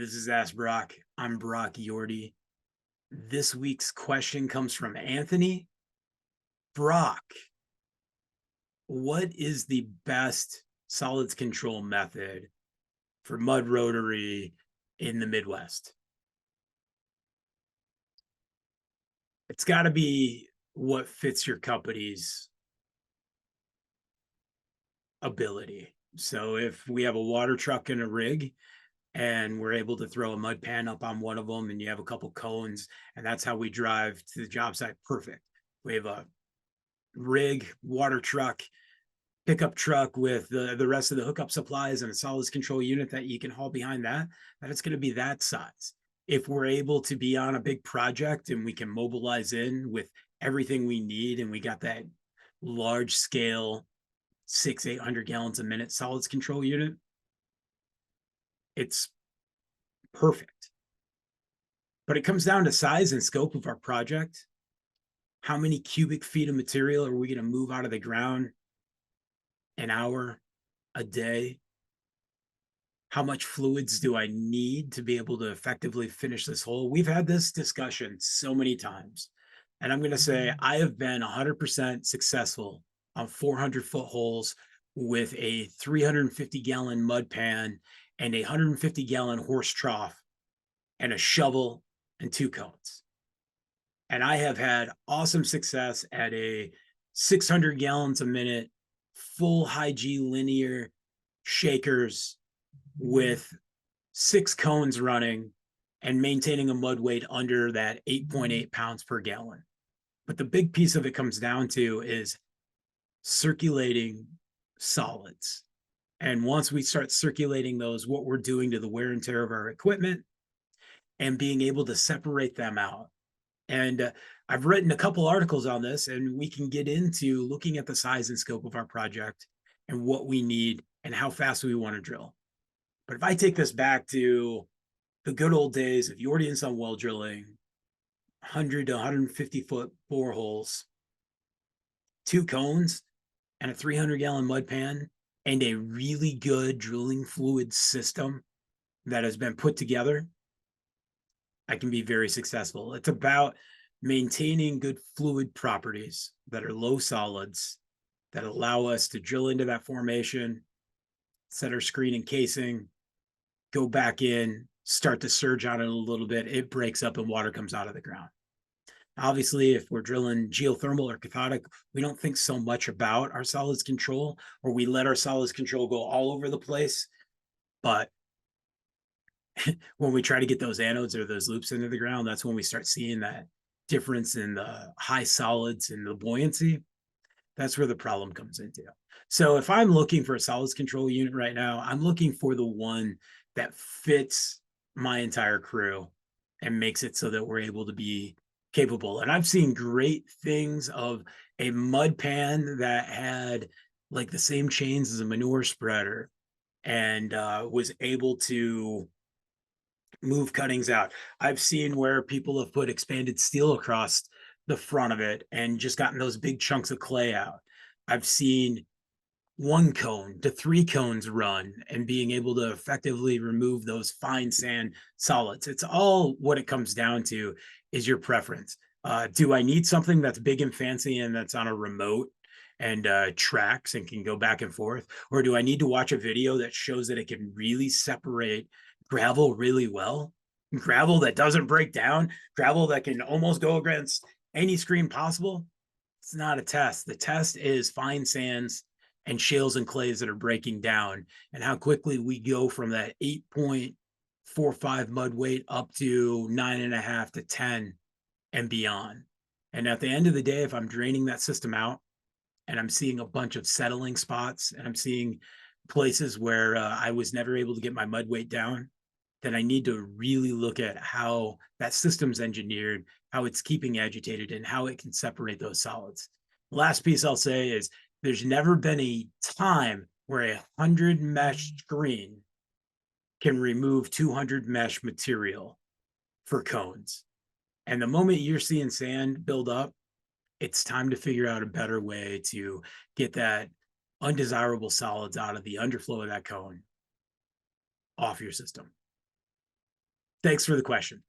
This is Ask Brock. I'm Brock Yordy. This week's question comes from Anthony. Brock, what is the best solids control method for mud rotary in the Midwest? It's got to be what fits your company's ability. So if we have a water truck and a rig, and we're able to throw a mud pan up on one of them, and you have a couple cones, and that's how we drive to the job site. Perfect. We have a rig, water truck, pickup truck with the rest of the hookup supplies and a solids control unit that you can haul behind that it's going to be that size. If we're able to be on a big project and we can mobilize in with everything we need, and we got that large scale 600-800 gallons a minute solids control unit, it's perfect. But it comes down to size and scope of our project. How many cubic feet of material are we going to move out of the ground an hour, a day? How much fluids do I need to be able to effectively finish this hole? We've had this discussion so many times. And I'm going to say I have been 100% successful on 400-foot holes with a 350-gallon mud pan and a 150-gallon horse trough and a shovel and 2 cones. And I have had awesome success at a 600 gallons a minute, full high G linear shakers with 6 cones running and maintaining a mud weight under that 8.8 pounds per gallon. But the big piece of it comes down to is circulating solids. And once we start circulating those, what we're doing to the wear and tear of our equipment and being able to separate them out. And I've written a couple articles on this, and we can get into looking at the size and scope of our project and what we need and how fast we want to drill. But if I take this back to the good old days of Yordy and Son well drilling, 100 to 150 foot boreholes, 2 cones, and a 300-gallon mud pan, and a really good drilling fluid system that has been put together, I can be very successful. It's about maintaining good fluid properties that are low solids that allow us to drill into that formation, set our screen and casing, go back in, start to surge on it a little bit. It breaks up and water comes out of the ground. Obviously, if we're drilling geothermal or cathodic, we don't think so much about our solids control, or we let our solids control go all over the place. But when we try to get those anodes or those loops into the ground, that's when we start seeing that difference in the high solids and the buoyancy. That's where the problem comes into. So if I'm looking for a solids control unit right now, I'm looking for the one that fits my entire crew and makes it so that we're able to be capable. And I've seen great things of a mud pan that had like the same chains as a manure spreader and was able to move cuttings out. I've seen where people have put expanded steel across the front of it and just gotten those big chunks of clay out. I've seen 1 cone to 3 cones run and being able to effectively remove those fine sand solids. It's all what it comes down to is your preference. Do I need something that's big and fancy and that's on a remote and tracks and can go back and forth? Or do I need to watch a video that shows that it can really separate gravel really well? Gravel that doesn't break down, gravel that can almost go against any screen possible? It's not a test. The test is fine sands and shales and clays that are breaking down, and how quickly we go from that 8.45 mud weight up to 9.5 to 10 and beyond. And at the end of the day, if I'm draining that system out and I'm seeing a bunch of settling spots and I'm seeing places where I was never able to get my mud weight down, then I need to really look at how that system's engineered, how it's keeping agitated, and how it can separate those solids. The last piece I'll say is there's never been a time where 100 mesh screen can remove 200 mesh material for cones. And the moment you're seeing sand build up, it's time to figure out a better way to get that undesirable solids out of the underflow of that cone off your system. Thanks for the question.